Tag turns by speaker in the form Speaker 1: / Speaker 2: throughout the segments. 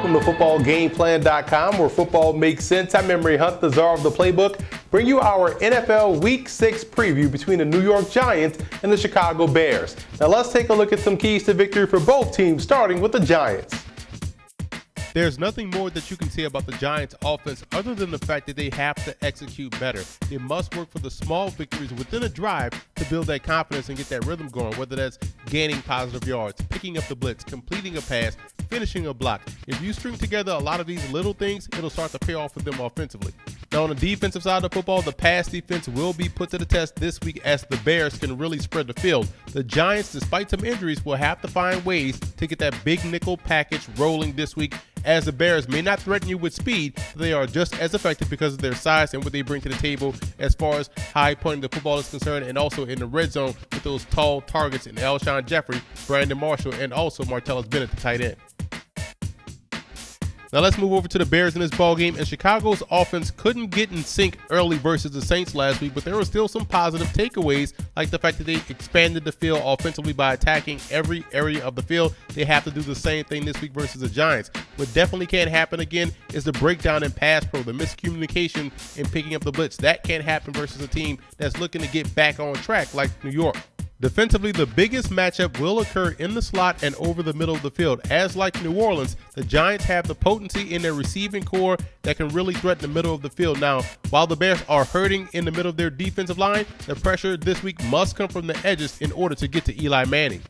Speaker 1: Welcome to footballgameplan.com, where football makes sense. I'm Emery Hunt, the czar of the playbook. Bring you our NFL Week 6 preview between the New York Giants and the Chicago Bears. Now let's take a look at some keys to victory for both teams, starting with the Giants.
Speaker 2: There's nothing more that you can say about the Giants offense other than the fact that they have to execute better. They must work for the small victories within a drive to build that confidence and get that rhythm going, whether that's gaining positive yards, picking up the blitz, completing a pass, finishing a block. If you string together a lot of these little things, it'll start to pay off for them offensively. Now on the defensive side of the football, the pass defense will be put to the test this week as the Bears can really spread the field. The Giants, despite some injuries, will have to find ways to get that big nickel package rolling this week, as the Bears may not threaten you with speed, but they are just as effective because of their size and what they bring to the table as far as high pointing the football is concerned, and also in the red zone with those tall targets in Alshon Jeffrey, Brandon Marshall, and also Martellus Bennett, the tight end. Now let's move over to the Bears in this ballgame. And Chicago's offense couldn't get in sync early versus the Saints last week, but there were still some positive takeaways, like the fact that they expanded the field offensively by attacking every area of the field. They have to do the same thing this week versus the Giants. What definitely can't happen again is the breakdown in pass pro, the miscommunication in picking up the blitz. That can't happen versus a team that's looking to get back on track like New York. Defensively, the biggest matchup will occur in the slot and over the middle of the field. As like New Orleans, the Giants have the potency in their receiving core that can really threaten the middle of the field. Now, while the Bears are hurting in the middle of their defensive line, the pressure this week must come from the edges in order to get to Eli Manning.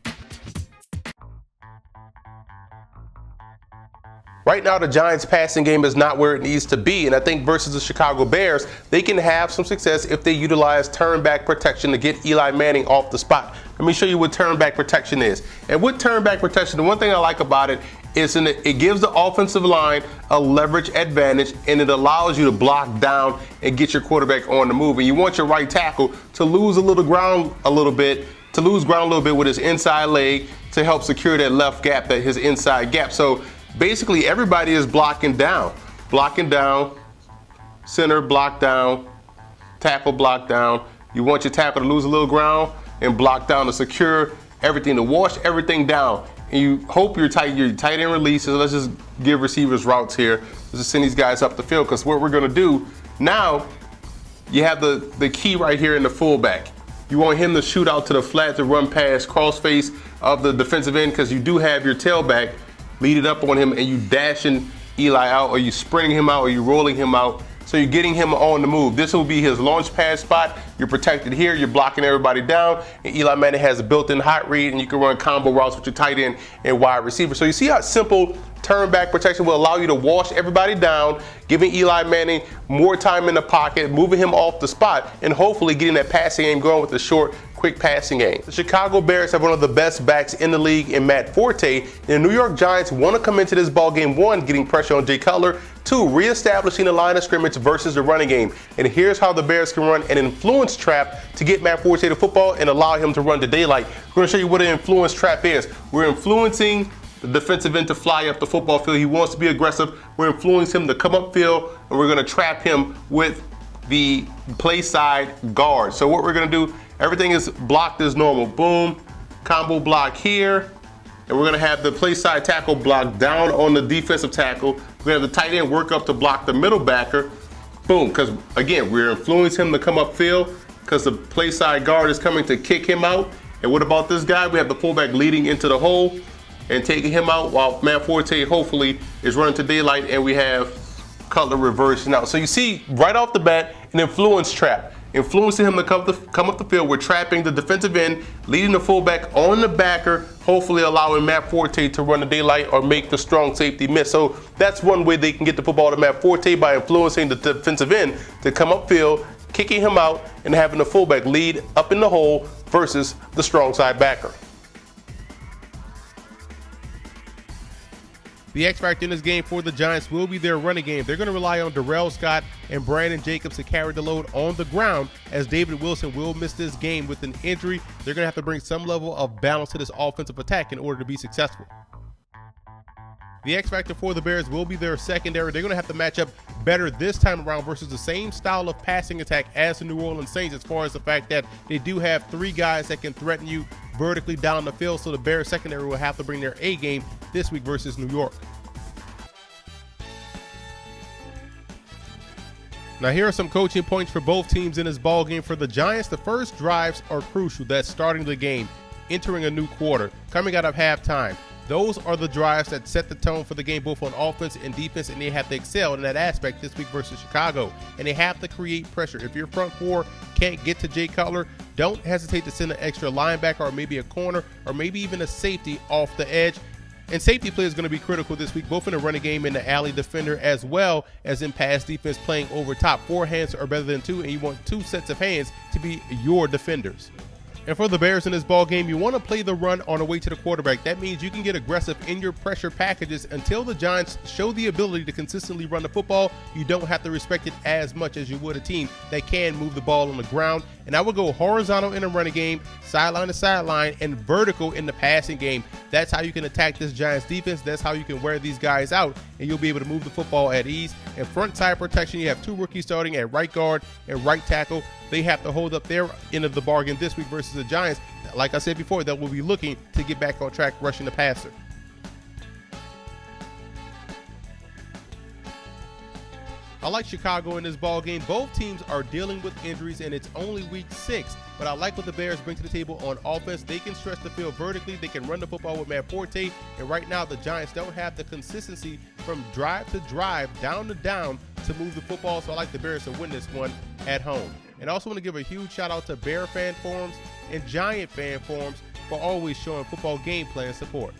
Speaker 1: Right now, the Giants' passing game is not where it needs to be, and I think versus the Chicago Bears, they can have some success if they utilize turn-back protection to get Eli Manning off the spot. Let me show you what turn-back protection is. And with turn-back protection, the one thing I like about it is it gives the offensive line a leverage advantage, and it allows you to block down and get your quarterback on the move. And you want your right tackle to lose ground a little bit with his inside leg to help secure that left gap, his inside gap. So basically, everybody is blocking down, center block down, tackle block down. You want your tackle to lose a little ground and block down to secure everything, to wash everything down. And you hope your tight end releases. Let's just give receivers routes here. Let's just send these guys up the field, because what we're going to do now, you have the key right here in the fullback. You want him to shoot out to the flat to run past crossface of the defensive end, because you do have your tailback lead it up on him, and you dashing Eli out, or you sprinting him out, or you rolling him out. So you're getting him on the move. This will be his launch pad spot. You're protected here. You're blocking everybody down. And Eli Manning has a built-in hot read, and you can run combo routes with your tight end and wide receiver. So you see how simple turn-back protection will allow you to wash everybody down, giving Eli Manning more time in the pocket, moving him off the spot, and hopefully getting that passing game going with the short, quick passing game. The Chicago Bears have one of the best backs in the league in Matt Forte. And the New York Giants want to come into this ball game, one, getting pressure on Jay Cutler, two, reestablishing the line of scrimmage versus the running game. And here's how the Bears can run an influence trap to get Matt Forte to football and allow him to run to daylight. We're going to show you what an influence trap is. We're influencing the defensive end to fly up the football field. He wants to be aggressive. We're influencing him to come upfield, and we're going to trap him with the play side guard. So what we're going to do, everything is blocked as normal. Boom, combo block here. And we're going to have the play side tackle block down on the defensive tackle. We're going to have the tight end work up to block the middle backer. Boom, because again, we're influencing him to come upfield because the play side guard is coming to kick him out. And what about this guy? We have the fullback leading into the hole and taking him out, while Matt Forte hopefully is running to daylight, and we have Cutler reversing out. So you see right off the bat an influence trap. Influencing him to come up the field. We're trapping the defensive end, leading the fullback on the backer, hopefully allowing Matt Forte to run the daylight or make the strong safety miss. So that's one way they can get the football to Matt Forte, by influencing the defensive end to come upfield, kicking him out, and having the fullback lead up in the hole versus the strong side backer.
Speaker 2: The X factor in this game for the Giants will be their running game. They're going to rely on Darrell Scott and Brandon Jacobs to carry the load on the ground, as David Wilson will miss this game with an injury. They're going to have to bring some level of balance to this offensive attack in order to be successful. The X factor for the Bears will be their secondary. They're going to have to match up better this time around versus the same style of passing attack as the New Orleans Saints, as far as the fact that they do have three guys that can threaten you vertically down the field. So the Bears secondary will have to bring their A game this week versus New York. Now here are some coaching points for both teams in this ball game. For the Giants, the first drives are crucial. That's starting the game, entering a new quarter, coming out of halftime. Those are the drives that set the tone for the game, both on offense and defense, and they have to excel in that aspect this week versus Chicago. And they have to create pressure. If your front four can't get to Jay Cutler, don't hesitate to send an extra linebacker or maybe a corner or maybe even a safety off the edge. And safety play is going to be critical this week, both in the running game and the alley defender, as well as in pass defense playing over top. 4 hands are better than 2, and you want 2 sets of hands to be your defenders. And for the Bears in this ball game, you want to play the run on the way to the quarterback. That means you can get aggressive in your pressure packages until the Giants show the ability to consistently run the football. You don't have to respect it as much as you would a team that can move the ball on the ground. And I would go horizontal in the running game, sideline to sideline, and vertical in the passing game. That's how you can attack this Giants defense. That's how you can wear these guys out, and you'll be able to move the football at ease. And front side protection, you have 2 rookies starting at right guard and right tackle. They have to hold up their end of the bargain this week versus the Giants. Like I said before, that will be looking to get back on track rushing the passer. I like Chicago in this ball game. Both teams are dealing with injuries, and it's only week 6. But I like what the Bears bring to the table on offense. They can stretch the field vertically. They can run the football with Matt Forte. And right now, the Giants don't have the consistency from drive to drive, down to down, to move the football. So I like the Bears to win this one at home. And I also want to give a huge shout out to Bear fan forums and Giant fan forums for always showing football game plan support.